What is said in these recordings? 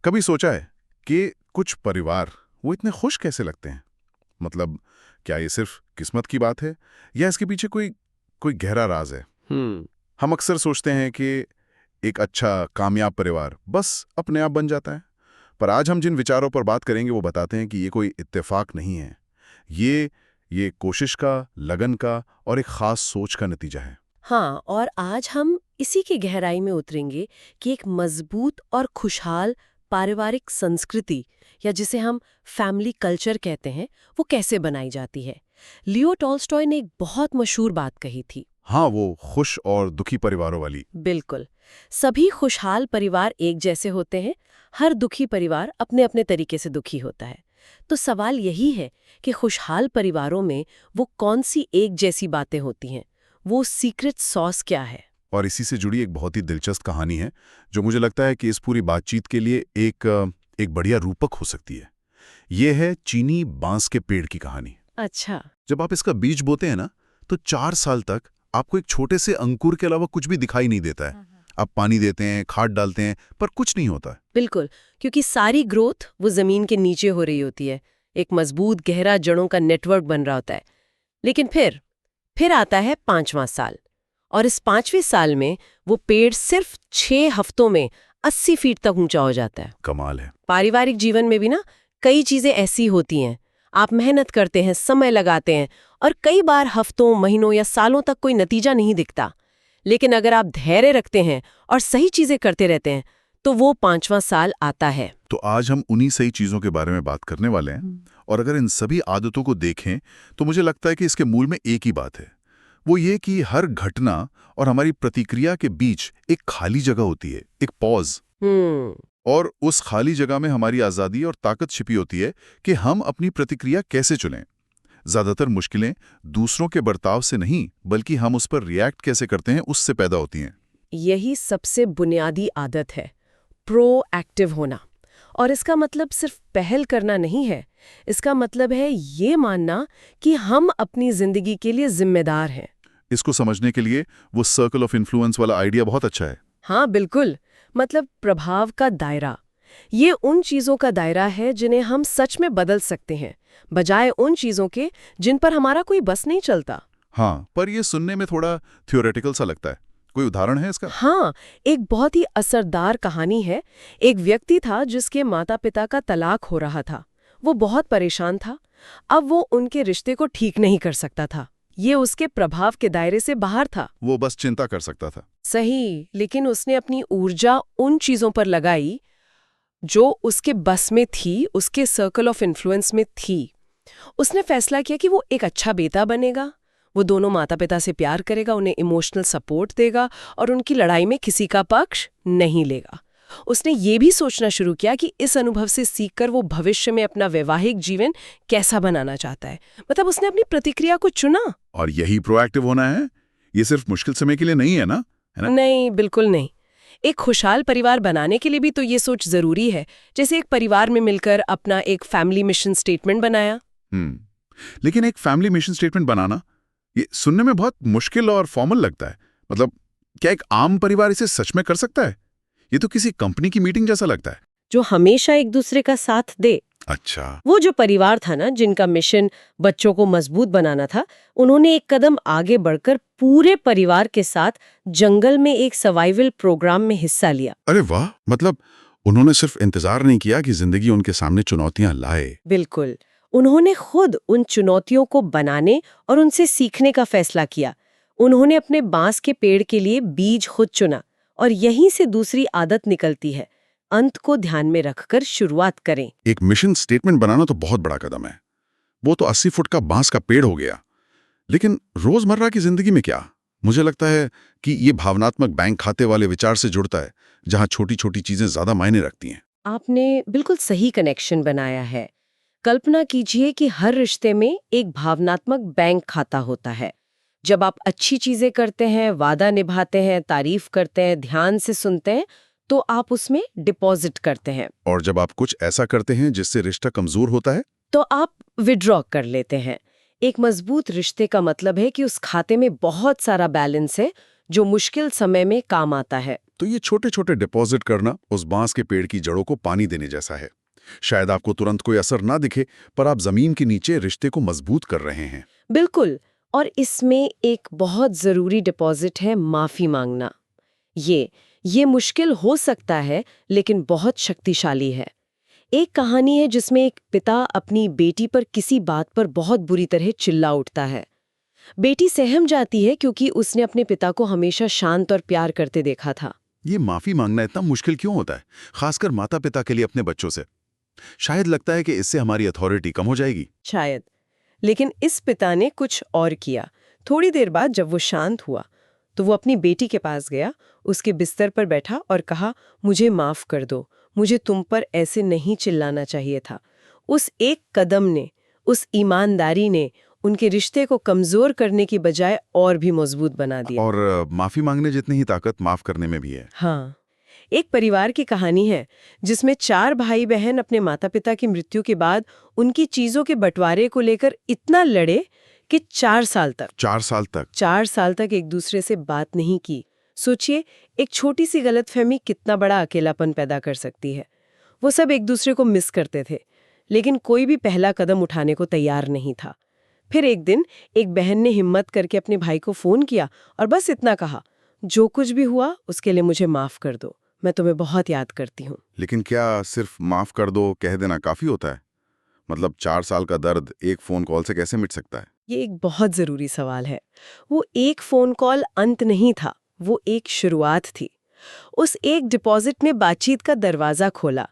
कभी सोचा है कि कुछ परिवार वो इतने खुश कैसे लगते हैं? मतलब क्या ये सिर्फ किस्मत की बात है या इसके पीछे कोई कोई गहरा राज है? हम्म हम अक्सर सोचते हैं कि एक अच्छा कामयाब परिवार बस अपने आप बन जाता है, पर आज हम जिन विचारों पर बात करेंगे वो बताते हैं कि ये कोई इत्तेफाक नहीं है। ये कोशिश का, लगन का और एक खास सोच का नतीजा है। हाँ, और आज हम इसी की गहराई में उतरेंगे कि एक मजबूत और खुशहाल पारिवारिक संस्कृति या जिसे हम फैमिली कल्चर कहते हैं, वो कैसे बनाई जाती है। लियो टॉल्स्टॉय ने एक बहुत मशहूर बात कही थी। हाँ, वो खुश और दुखी परिवारों वाली। बिल्कुल, सभी खुशहाल परिवार एक जैसे होते हैं, हर दुखी परिवार अपने अपने तरीके से दुखी होता है। तो सवाल यही है कि खुशहाल परिवारों में वो कौन सी एक जैसी बातें होती हैं, वो सीक्रेट सॉस क्या है। और इसी से जुड़ी एक बहुत ही दिलचस्प कहानी है जो मुझे लगता है कि इस पूरी बातचीत के लिए एक बढ़िया रूपक हो सकती है। ये है चीनी बांस के पेड़ की कहानी। अच्छा। जब आप इसका बीज बोते हैं ना, तो 4 साल तक आपको एक छोटे से अंकुर के अलावा कुछ भी दिखाई नहीं देता है। आप पानी देते हैं, खाद डालते हैं, पर कुछ नहीं होता है। बिल्कुल, क्योंकि सारी ग्रोथ वो जमीन के नीचे हो रही होती है, एक मजबूत गहरा जड़ों का नेटवर्क बन रहा होता है। लेकिन फिर आता है 5वां साल, और इस 5वें साल में वो पेड़ सिर्फ 6 हफ्तों में 80 फीट तक ऊंचा हो जाता है। कमाल है। पारिवारिक जीवन में भी ना कई चीजें ऐसी होती हैं। आप मेहनत करते हैं, समय लगाते हैं, और कई बार हफ्तों, महीनों या सालों तक कोई नतीजा नहीं दिखता। लेकिन अगर आप धैर्य रखते हैं और सही चीजें करते रहते हैं, तो वो 5वां साल आता है। तो आज हम उन्हीं सही चीजों के बारे में बात करने वाले हैं। और अगर इन सभी आदतों को देखें तो मुझे लगता है कि इसके मूल में एक ही बात है। वो ये कि हर घटना और हमारी प्रतिक्रिया के बीच एक खाली जगह होती है, एक पॉज। और उस खाली जगह में हमारी आज़ादी और ताकत छिपी होती है कि हम अपनी प्रतिक्रिया कैसे चुनें। ज्यादातर मुश्किलें दूसरों के बर्ताव से नहीं, बल्कि हम उस पर रिएक्ट कैसे करते हैं उससे पैदा होती हैं। यही सबसे बुनियादी आदत है, प्रोएक्टिव होना। और इसका मतलब सिर्फ पहल करना नहीं है, इसका मतलब है ये मानना कि हम अपनी जिंदगी के लिए जिम्मेदार हैं। इसको समझने के लिए वो सर्कल ऑफ इन्फ्लुएंस वाला आइडिया बहुत अच्छा है। हाँ बिल्कुल, मतलब प्रभाव का दायरा। ये उन चीजों का दायरा है जिन्हें हम सच में बदल सकते हैं, बजाय उन चीजों के जिन पर हमारा कोई बस नहीं चलता। हाँ, पर ये सुनने में थोड़ा थ्योरेटिकल सा लगता है। कोई उदाहरण है इसका? हाँ, एक बहुत ही असरदार कहानी है। एक व्यक्ति था जिसके माता पिता का तलाक हो रहा था। वो बहुत परेशान था। अब वो उनके रिश्ते को ठीक नहीं कर सकता था। ये उसके प्रभाव के दायरे से बाहर था। वो बस चिंता कर सकता था। सही, लेकिन उसने अपनी ऊर्जा उन चीजों पर लगाई जो उसके बस में थी, उसके सर्कल ऑफ इन्फ्लुएंस में थी। उसने फैसला किया कि वो एक अच्छा बेटा बनेगा, वो दोनों माता पिता से प्यार करेगा, उन्हें इमोशनल सपोर्ट देगा और उनकी लड़ाई में किसी का पक्ष नहीं लेगा। उसने ये भी सोचना शुरू किया कि इस अनुभव से सीखकर वो भविष्य में अपना वैवाहिक जीवन कैसा बनाना चाहता है। मतलब उसने अपनी प्रतिक्रिया को चुना। और यही प्रोएक्टिव होना है। ये सिर्फ मुश्किल समय के लिए नहीं है ना? नहीं, बिल्कुल नहीं। एक खुशहाल परिवार बनाने के लिए भी तो ये सोच जरूरी है। जैसे एक परिवार में मिलकर अपना एक फैमिली मिशन स्टेटमेंट बनाया। लेकिन एक फैमिली मिशन स्टेटमेंट बनाना, ये सुनने में बहुत मुश्किल और फॉर्मल लगता है। मतलब क्या एक आम परिवार इसे सच में कर सकता है? ये तो किसी कंपनी की मीटिंग जैसा लगता है। जो हमेशा एक दूसरे का साथ दे। अच्छा। वो जो परिवार था ना, जिनका मिशन बच्चों को मजबूत बनाना था, उन्होंने एक कदम आगे बढ़कर पूरे परिवार के साथ जंगल में एक सर्वाइवल प्रोग्राम में हिस्सा लिया। अरे वाह! मतलब उन्होंने सिर्फ इंतजार नहीं किया कि जिंदगी उनके सामने चुनौतियां लाए। बिल्कुल, उन्होंने खुद उन चुनौतियों को बनाने और उनसे सीखने का फैसला किया। उन्होंने अपने बांस के पेड़ के लिए बीज खुद चुना, और यहीं से दूसरी आदत निकलती है, अंत को ध्यान में रखकर शुरुआत करें। एक मिशन स्टेटमेंट बनाना तो बहुत बड़ा कदम है। वो तो 80 फुट का बांस का पेड़ हो गया। लेकिन रोजमर्रा की जिंदगी में क्या? मुझे लगता है कि ये भावनात्मक बैंक खाते वाले विचार से जुड़ता है, जहां छोटी छोटी चीजें ज्यादा मायने रखती हैं। आपने बिल्कुल सही कनेक्शन बनाया है। कल्पना कीजिए कि हर रिश्ते में एक भावनात्मक बैंक खाता होता है। जब आप अच्छी चीजें करते हैं, वादा निभाते हैं, तारीफ करते हैं, ध्यान से सुनते हैं, तो आप उसमें डिपॉजिट करते हैं। और जब आप कुछ ऐसा करते हैं जिससे रिश्ता कमजोर होता है, तो आप विड्रॉ कर लेते हैं। एक मजबूत रिश्ते का मतलब है कि उस खाते में बहुत सारा बैलेंस है जो मुश्किल समय में काम आता है। तो ये छोटे छोटे डिपॉजिट करना उस बांस के पेड़ की जड़ों को पानी देने जैसा है। शायद आपको तुरंत कोई असर ना दिखे, पर आप जमीन के नीचे रिश्ते को मजबूत कर रहे हैं। बिल्कुल। और इसमें एक बहुत जरूरी डिपॉजिट है माफी मांगना। ये मुश्किल हो सकता है, लेकिन बहुत शक्तिशाली है। एक कहानी है जिसमें एक पिता अपनी बेटी पर किसी बात पर बहुत बुरी तरह चिल्ला उठता है। बेटी सहम जाती है क्योंकि उसने अपने पिता को हमेशा शांत और प्यार करते देखा था। ये माफी मांगना इतना मुश्किल क्यों होता है, खासकर माता पिता के लिए अपने बच्चों से? शायद लगता है कि इससे हमारी अथॉरिटी कम हो जाएगी। शायद। लेकिन इस पिता ने कुछ और किया। थोड़ी देर बाद जब वो शांत हुआ तो वो अपनी बेटी के पास गया, उसके बिस्तर पर बैठा और कहा, मुझे माफ कर दो, मुझे तुम पर ऐसे नहीं चिल्लाना चाहिए था। उस एक कदम ने, उस ईमानदारी ने उनके रिश्ते को कमजोर करने की बजाय और भी मजबूत बना दिया। और माफी मांगने जितनी ही ताकत माफ करने में भी है। हाँ। एक परिवार की कहानी है जिसमें 4 भाई बहन अपने माता पिता की मृत्यु के बाद उनकी चीजों के बंटवारे को लेकर इतना लड़े कि 4 साल तक एक दूसरे से बात नहीं की। सोचिए, एक छोटी सी गलतफहमी कितना बड़ा अकेलापन पैदा कर सकती है। वो सब एक दूसरे को मिस करते थे, लेकिन कोई भी पहला कदम उठाने को तैयार नहीं था। फिर एक दिन एक बहन ने हिम्मत करके अपने भाई को फोन किया और बस इतना कहा, जो कुछ भी हुआ उसके लिए मुझे माफ कर दो, मैं तुम्हें बहुत याद करती हूँ। लेकिन क्या सिर्फ माफ कर दो कह देना काफी होता है? मतलब 4 साल का दर्द एक फोन कॉल से कैसे मिट सकता है? ये एक बहुत जरूरी सवाल है। वो एक फोन कॉल अंत नहीं था, वो एक शुरुआत थी। उस एक डिपॉजिट ने बातचीत का दरवाजा खोला।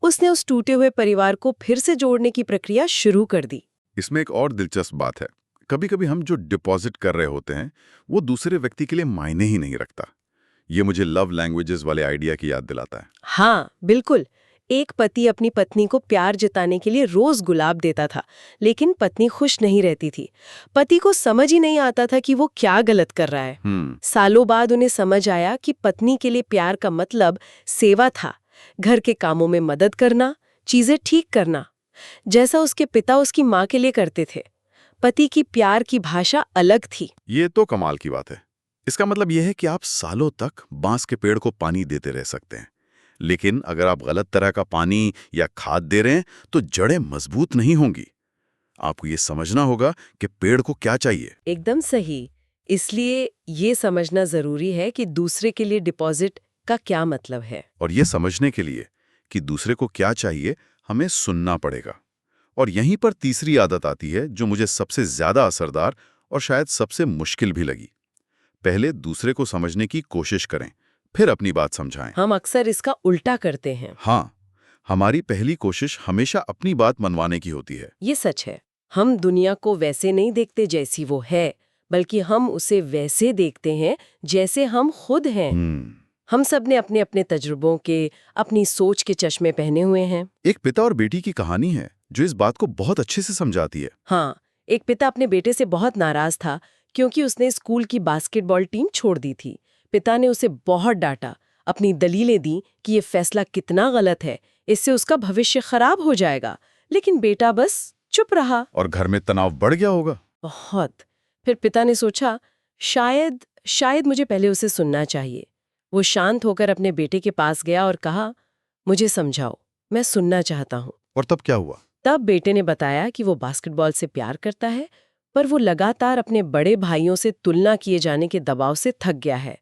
उसने उस टूटे हुए परिवार को फिर से जोड़ने की प्रक्रिया शुरू कर दी। इसमें एक और दिलचस्प बात है, कभी-कभी हम जो डिपॉजिट कर रहे होते हैं वो दूसरे व्यक्ति के लिए मायने ही नहीं रखता। ये मुझे लव लैंग्वेजेस वाले आइडिया की याद दिलाता है। हाँ, बिल्कुल। एक पति अपनी पत्नी को प्यार जताने के लिए रोज गुलाब देता था, लेकिन पत्नी खुश नहीं रहती थी। पति को समझ ही नहीं आता था कि वो क्या गलत कर रहा है। सालों बाद उन्हें समझ आया कि पत्नी के लिए प्यार का मतलब सेवा था, घर के कामों में मदद करना, चीजें ठीक करना, जैसा उसके पिता उसकी माँ के लिए करते थे। पति की प्यार की भाषा अलग थी। ये तो कमाल की बात है। इसका मतलब यह है कि आप सालों तक बांस के पेड़ को पानी देते रह सकते हैं, लेकिन अगर आप गलत तरह का पानी या खाद दे रहे हैं तो जड़ें मजबूत नहीं होंगी। आपको ये समझना होगा कि पेड़ को क्या चाहिए। एकदम सही। इसलिए ये समझना जरूरी है कि दूसरे के लिए डिपॉजिट का क्या मतलब है। और ये समझने के लिए कि दूसरे को क्या चाहिए, हमें सुनना पड़ेगा। और यहीं पर तीसरी आदत आती है जो मुझे सबसे ज्यादा असरदार और शायद सबसे मुश्किल भी लगी। पहले दूसरे को समझने की कोशिश करें, फिर अपनी बात समझाएं। हम अक्सर इसका उल्टा करते हैं। हाँ, हमारी पहली कोशिश हमेशा अपनी बात मनवाने की होती है। ये सच है। हम दुनिया को वैसे नहीं देखते जैसी वो है, बल्कि हम उसे वैसे देखते हैं जैसे हम खुद हैं। हम सब ने अपने अपने तजुर्बों के, अपनी सोच के चश्मे पहने हुए हैं। एक पिता और बेटी की कहानी है जो इस बात को बहुत अच्छे से समझाती है। हाँ, एक पिता अपने बेटे से बहुत नाराज था क्योंकि उसने स्कूल की बास्केटबॉल टीम छोड़ दी थी। पिता ने उसे बहुत डांटा, अपनी दलीलें दी कि ये फैसला कितना गलत है, इससे उसका भविष्य खराब हो जाएगा। लेकिन बेटा बस चुप रहा। और घर में तनाव बढ़ गया होगा। बहुत। फिर पिता ने सोचा, शायद मुझे पहले उसे सुनना चाहिए। वो शांत होकर अपने बेटे के पास गया और कहा, मुझे समझाओ, मैं सुनना चाहता हूँ। और तब क्या हुआ? तब बेटे ने बताया कि वो बास्केटबॉल से प्यार करता है, पर वो लगातार अपने बड़े भाइयों से तुलना किए जाने के दबाव से थक गया है।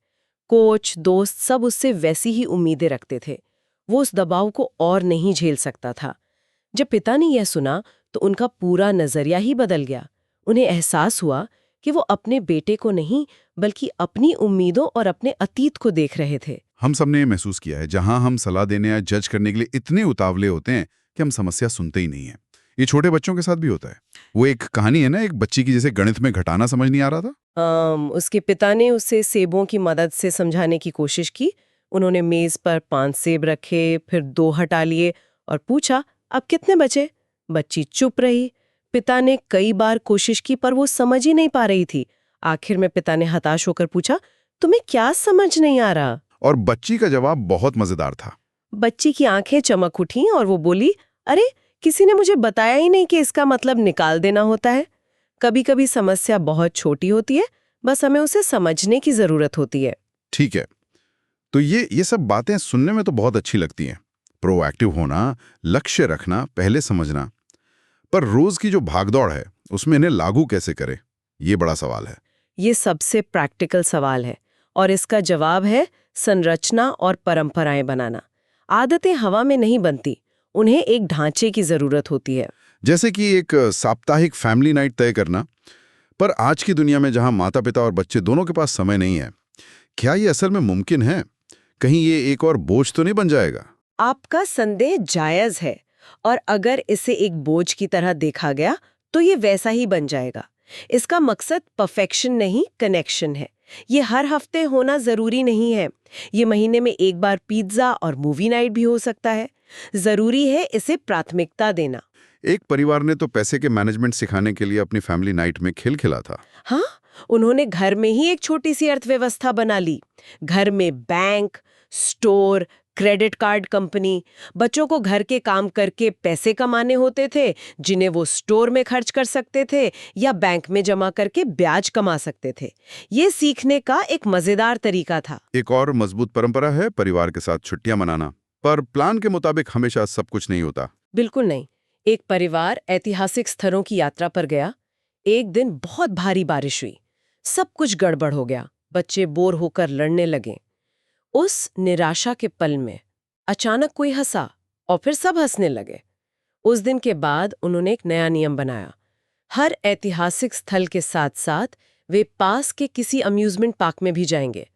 कोच, दोस्त सब उससे वैसी ही उम्मीदें रखते थे। वो उस दबाव को और नहीं झेल सकता था। जब पिता ने यह सुना तो उनका पूरा नजरिया ही बदल गया। उन्हें एहसास हुआ कि वो अपने बेटे को नहीं, बल्कि अपनी उम्मीदों और अपने अतीत को देख रहे थे। हम सबने ये महसूस किया है, जहां हम सलाह देने या जज करने के लिए इतने उतावले होते हैं कि हम समस्या सुनते ही नहीं हैं। ये छोटे बच्चों के साथ भी होता है। वो एक कहानी है ना, एक बच्ची की जैसे गणित में घटाना समझ नहीं आ रहा था। उसके पिता ने उसे सेबों की मदद से समझाने की कोशिश की। उन्होंने मेज पर 5 सेब रखे, फिर 2 हटा लिए और पूछा, अब कितने बचे? बच्ची चुप रही। पिता ने कई बार कोशिश की पर वो समझ ही नहीं पा रही थी। आखिर में पिता ने हताश होकर पूछा, तुम्हें क्या समझ नहीं आ रहा? और बच्ची का जवाब बहुत मजेदार था। बच्ची की आंखें चमक उठी और वो बोली, अरे किसी ने मुझे बताया ही नहीं कि इसका मतलब निकाल देना होता है। कभी कभी समस्या बहुत छोटी होती है, बस हमें उसे समझने की जरूरत होती है। ठीक है, तो ये सब बातें सुनने में तो बहुत अच्छी लगती हैं। प्रोएक्टिव होना, लक्ष्य रखना, पहले समझना। पर रोज की जो भागदौड़ है उसमें इन्हें लागू कैसे करें, ये बड़ा सवाल है। ये सबसे प्रैक्टिकल सवाल है और इसका जवाब है संरचना और परंपराएं बनाना। आदतें हवा में नहीं बनती, उन्हें एक ढांचे की जरूरत होती है। जैसे कि एक साप्ताहिक फैमिली नाइट तय करना। पर आज की दुनिया में जहां माता पिता और बच्चे दोनों के पास समय नहीं है, क्या ये असल में मुमकिन है? कहीं ये एक और बोझ तो नहीं बन जाएगा? आपका संदेह जायज है, और अगर इसे एक बोझ की तरह देखा गया तो ये वैसा ही बन जाएगा। इसका मकसद परफेक्शन नहीं, कनेक्शन है। ये हर हफ्ते होना जरूरी नहीं है। ये महीने में एक बार पिज्जा और मूवी नाइट भी हो सकता है। जरूरी है इसे प्राथमिकता देना। एक परिवार ने तो पैसे के मैनेजमेंट सिखाने के लिए अपनी फैमिली नाइट में खेल खेला था। हाँ, उन्होंने घर में ही एक छोटी सी अर्थव्यवस्था बना ली। घर में bank, store, credit card company. बच्चों को घर के काम करके पैसे कमाने होते थे, जिन्हें वो स्टोर में खर्च कर सकते थे या बैंक में जमा करके ब्याज कमा सकते थे। ये सीखने का एक मजेदार तरीका था। एक और मजबूत परंपरा है परिवार के साथ छुट्टियां मनाना। पर प्लान के मुताबिक हमेशा सब कुछ नहीं होता। बिल्कुल नहीं। एक परिवार ऐतिहासिक स्थलों की यात्रा पर गया। एक दिन बहुत भारी बारिश हुई, सब कुछ गड़बड़ हो गया। बच्चे बोर होकर लड़ने लगे। उस निराशा के पल में अचानक कोई हंसा और फिर सब हंसने लगे। उस दिन के बाद उन्होंने एक नया नियम बनाया। हर ऐतिहासिक स्थल के साथ साथ वे पास के किसी अम्यूजमेंट पार्क में भी जाएंगे।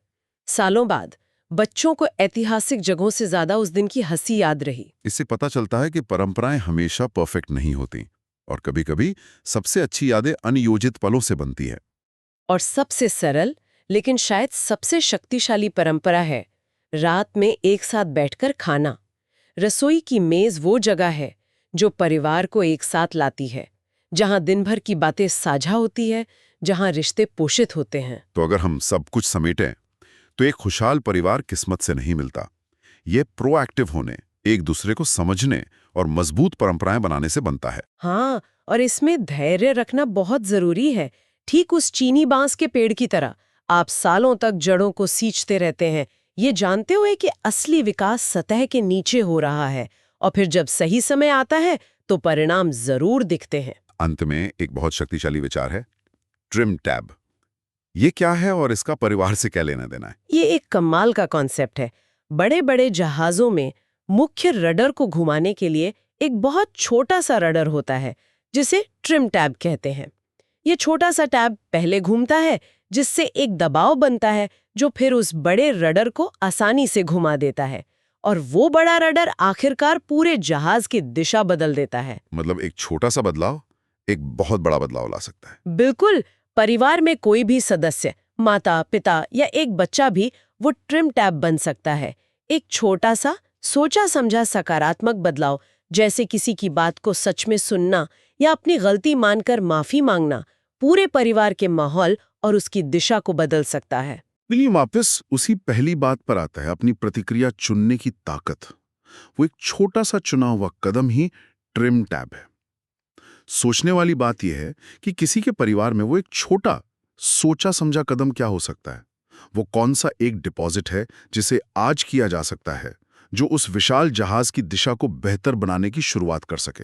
सालों बाद बच्चों को ऐतिहासिक जगहों से ज्यादा उस दिन की हंसी याद रही। इससे पता चलता है कि परंपराएं हमेशा परफेक्ट नहीं होती और कभी-कभी सबसे अच्छी यादें अनियोजित पलों से बनती है। और सबसे सरल लेकिन शायद सबसे शक्तिशाली परंपरा है रात में एक साथ बैठकर खाना। रसोई की मेज वो जगह है जो परिवार को एक साथ लाती है, जहां दिन भर की बातें साझा होती है, जहां रिश्ते पोषित होते हैं। तो अगर हम सब कुछ समेटें तो एक खुशहाल परिवार किस्मत से नहीं मिलता। ये प्रोएक्टिव होने, एक दूसरे को समझने और मजबूत परंपराएं बनाने से बनता है। हाँ, और इसमें धैर्य रखना बहुत जरूरी है। ठीक उस चीनी बांस के पेड़ की तरह आप सालों तक जड़ों को सींचते रहते हैं, ये जानते हुए कि असली विकास सतह के नीचे हो रहा है, और फिर जब सही समय आता है तो परिणाम जरूर दिखते हैं। अंत में एक बहुत शक्तिशाली विचार है, ट्रिम टैब। ये क्या है और इसका परिवार से क्या लेना देना है? ये एक कमाल का कॉन्सेप्ट है। बड़े बड़े जहाजों में मुख्य रडर को घुमाने के लिए एक बहुत छोटा सा रडर होता है, जिसे ट्रिम टैब कहते हैं। ये छोटा सा टैब पहले घूमता है, जिससे एक दबाव बनता है जो फिर उस बड़े रडर को आसानी से घुमा देता है, और वो बड़ा रडर आखिरकार पूरे जहाज की दिशा बदल देता है। मतलब एक छोटा सा बदलाव एक बहुत बड़ा बदलाव ला सकता है। बिल्कुल। परिवार में कोई भी सदस्य, माता, पिता या एक बच्चा भी वो ट्रिम टैब बन सकता है। एक छोटा सा सोचा समझा सकारात्मक बदलाव, जैसे किसी की बात को सच में सुनना या अपनी गलती मानकर माफी मांगना, पूरे परिवार के माहौल और उसकी दिशा को बदल सकता है। लेकिन वापस उसी पहली बात पर आता है, अपनी प्रतिक्रिया चुनने की ताकत। वो एक छोटा सा चुना हुआ कदम ही ट्रिम टैब है। सोचने वाली बात यह है कि किसी के परिवार में वो एक छोटा सोचा समझा कदम क्या हो सकता है। वो कौन सा एक डिपॉजिट है जिसे आज किया जा सकता है, जो उस विशाल जहाज की दिशा को बेहतर बनाने की शुरुआत कर सके।